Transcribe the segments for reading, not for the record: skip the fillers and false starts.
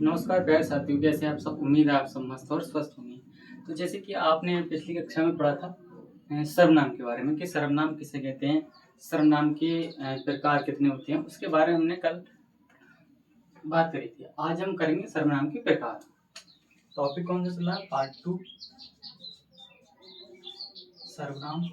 नमस्कार प्यारे साथियों, कैसे हैं आप सब। उम्मीद है आप सब मस्त और स्वस्थ होंगे। तो जैसे कि आपने पिछली कक्षा में पढ़ा था सर्वनाम के बारे में कि सर्वनाम किसे कहते हैं, सर्वनाम के प्रकार कितने होते हैं, उसके बारे में हमने कल बात करी थी। आज हम करेंगे सर्वनाम के प्रकार। टॉपिक कौन सा चला? पार्ट 2 सर्वनाम।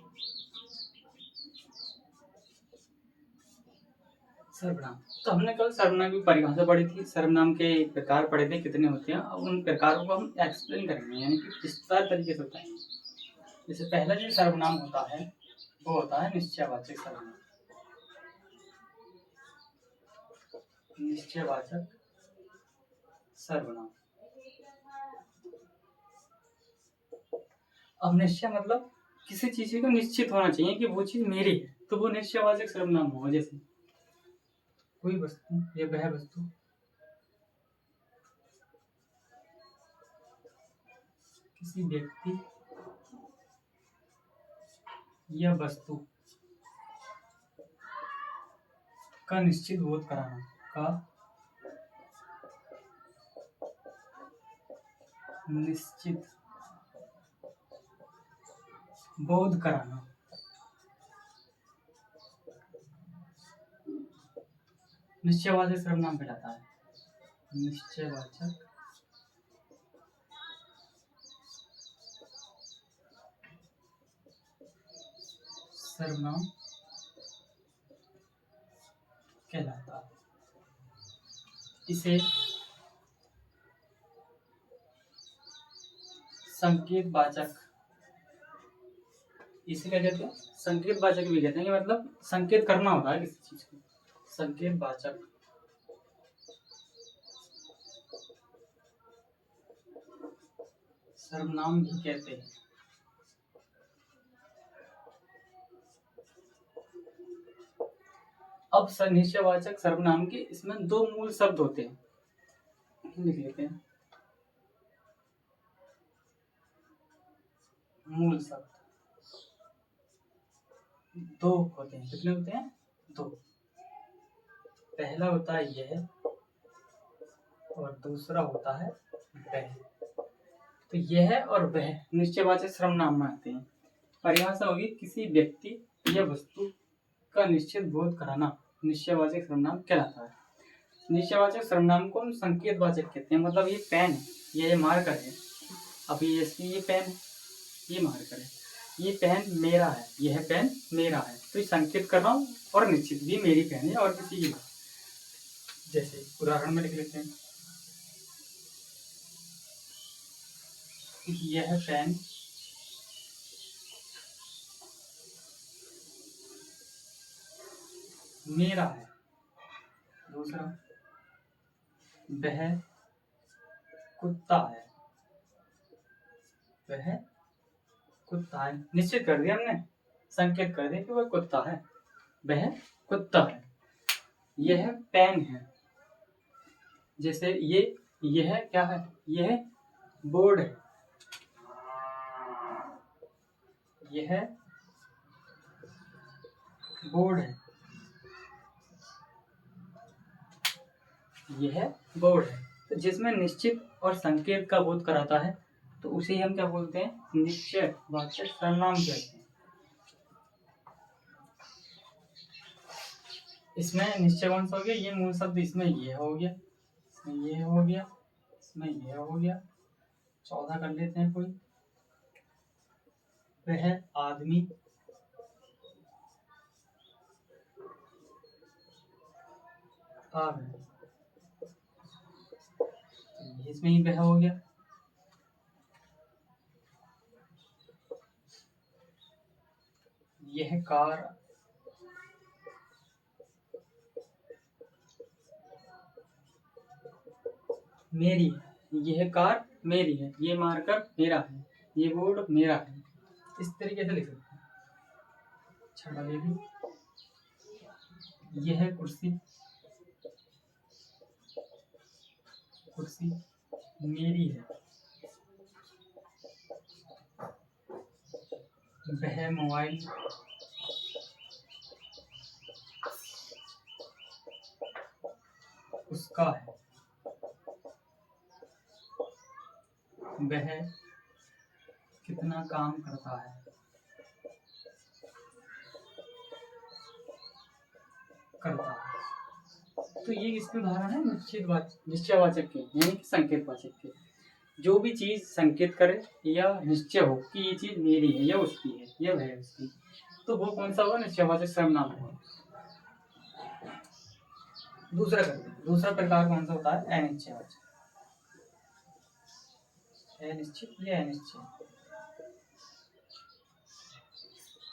सर्वनाम तो हमने कल सर्वनाम की परिभाषा पढ़ी थी, सर्वनाम के प्रकार पढ़े थे कितने होते हैं। अब उन प्रकारों को हम एक्सप्लेन करेंगे, यानी कि विस्तार तरीके से बताएंगे। जैसे पहला जो सर्वनाम होता है वो होता है निश्चयवाचक सर्वनाम। निश्चयवाचक सर्वनाम। अब निश्चय मतलब किसी चीज को निश्चित होना चाहिए कि वो चीज मेरी है, तो वो निश्चयवाचक सर्वनाम होगा। जैसे कोई वस्तु या वह वस्तु, किसी व्यक्ति या वस्तु का निश्चित बोध कराना, का निश्चित बोध कराना, निश्चयवाचक सर्वनाम कहलाता है। निश्चयवाचक सर्वनाम कहलाता है। इसे संकेतवाचक, इसे क्या कहते हैं? संकेतवाचक भी कहते हैं कि मतलब संकेत करना होता है किसी चीज को। संकेतवाचक सर्वनाम भी कहते हैं। अब निश्चयवाचक सर्वनाम के इसमें दो मूल शब्द होते हैं, लिख लेते हैं। मूल शब्द दो होते हैं। कितने होते हैं? दो। पहला होता है यह और दूसरा होता है वह। तो यह और वह निश्चयवाचक सर्वनाम में आते हैं। परिभाषा होगी किसी व्यक्ति या वस्तु का निश्चित बोध कराना निश्चयवाचक सर्वनाम कहलाता है। निश्चयवाचक सर्वनाम को हम संकेतवाचक कहते हैं। मतलब ये पेन है, ये मार्कर है। अब ये पेन है, ये मार्कर है। ये पेन मेरा है, यह पेन मेरा है, तो ये संकेत कर रहा हूँ और निश्चित भी मेरी पेन है और किसी की। जैसे उदाहरण में लिख लेते हैं, यह पेन मेरा है। दूसरा, वह कुत्ता है, वह कुत्ता है। निश्चित कर दिया हमने, संकेत कर दिया कि वह कुत्ता है, वह कुत्ता है। यह पेन है। जैसे यह क्या है? यह बोर्ड है, यह बोर्ड है, यह बोर्ड है। तो जिसमें निश्चित और संकेत का बोध कराता है तो उसे हम क्या बोलते हैं? निश्चयवाचक सर्वनाम कहते हैं। इसमें निश्चय कौन सा हो गया? ये मूल शब्द, इसमें ये हो गया, इसमें ये हो गया, इसमें ये हो गया। 14 कर लेते हैं। कोई वह आदमी आ गया, इसमें ही वह हो गया। यह कार मेरी है, यह कार मेरी है, ये मार्कर मेरा है, ये बोर्ड मेरा है। इस तरीके से लिख सकते हैं। छठा देखिए, यह कुर्सी कुर्सी मेरी है, वह मोबाइल उसका है, वह कितना काम करता है। करता है। तो ये किसके उदाहरण है? निश्चयवाचक के, यानी कि संकेतवाचक के। जो भी चीज संकेत करे या निश्चय हो कि ये चीज मेरी है या उसकी है या वह है उसकी, तो वो कौन सा होगा? निश्चयवाचक सर्वनाम होगा। दूसरा प्रकार कौन सा होता है? अनिश्चयवाचक। अनिश्चित या अनिश्चय।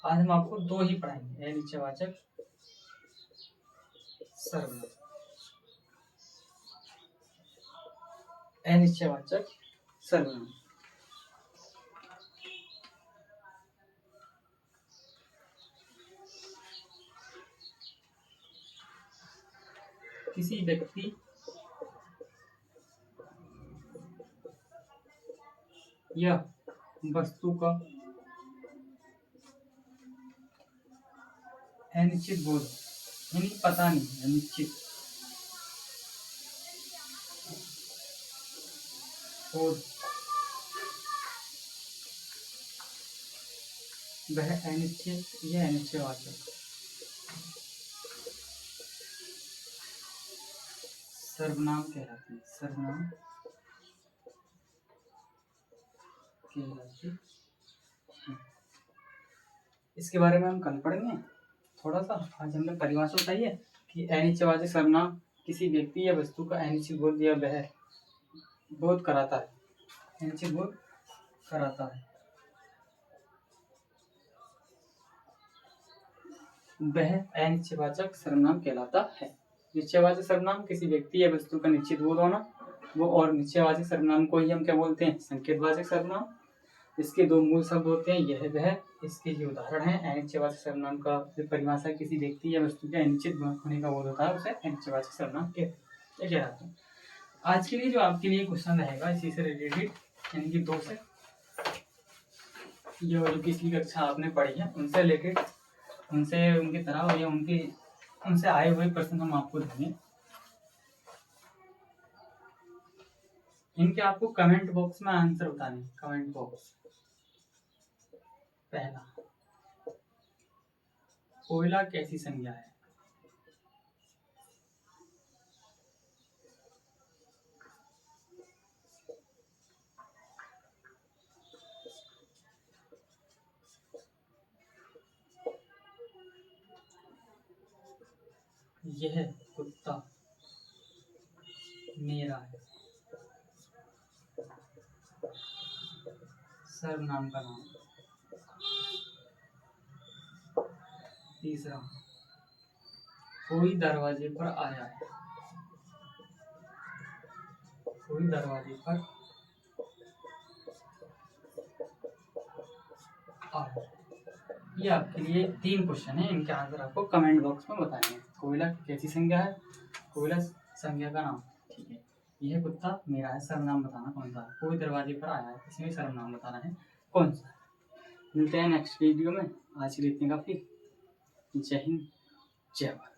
आज हम आपको दो ही पढ़ाएंगे, अनिश्चयवाचक सर्वनाम। अनिश्चयवाचक सर्वनाम किसी व्यक्ति या वस्तु का अनिश्चित बोध, यानी पता नहीं, अनिश्चित बोध, वह अनिश्चित या अनिश्चयवाचक सर्वनाम कहलाते हैं। सर्वनाम कहलाते हैं। इसके बारे में हम कल पढ़ेंगे थोड़ा सा। आज हमने परिभाषा बताई है कि अनिश्चयवाचक सर्वनाम किसी व्यक्ति या वस्तु का अनिश्चित बोध या वह बोध कराता है, अनिश्चित बोध कराता है। वह अनिश्चयवाचक सर्वनाम कहलाता है। निश्चयवाचक सर्वनाम किसी व्यक्ति या वस्तु का निश्चित बोध होना, वो, और निश्चयवाचक सर्वनाम को ही हम क्या बोलते हैं? संकेतवाचक सर्वनाम। इसके दो मूल शब्द होते हैं, यह वह। इसके जो उदाहरण है, अनिश्चयवाचक सर्वनाम का जो परिभाषा किसी व्यक्ति या वस्तु के अनिश्चित होने का बोध होता है, उसे अनिश्चयवाचक सर्वनाम कहते हैं। आज के लिए जो आपके लिए क्वेश्चन रहेगा इसी से रिलेटेड, यानी कि 2 से जो पिछली कक्षा आपने पढ़ी है उनसे रिलेटेड, उनसे उनकी तरह या उनसे आए हुए प्रश्न हम आपको देंगे। इनके आपको कमेंट बॉक्स में आंसर बताने। Comment box. पहला, कोयला कैसी संज्ञा है? यह कुत्ता मेरा है। सर्वनाम का नाम। तीसरा, कोई दरवाजे पर आया है। कोई दरवाजे पर आया। ये आपके लिए 3 क्वेश्चन है, इनके आंसर आपको कमेंट बॉक्स में बताने हैं। कोयला कैसी संज्ञा है? कोयला संज्ञा का नाम, ठीक है। यह कुत्ता मेरा है, सर्वनाम बताना कौन सा है। कोई दरवाजे पर आया है, इसमें सर्वनाम बताना है कौन सा है। मिलते हैं नेक्स्ट वीडियो में। आज के लिए इतने काफी। जय हिंद, जय भारत।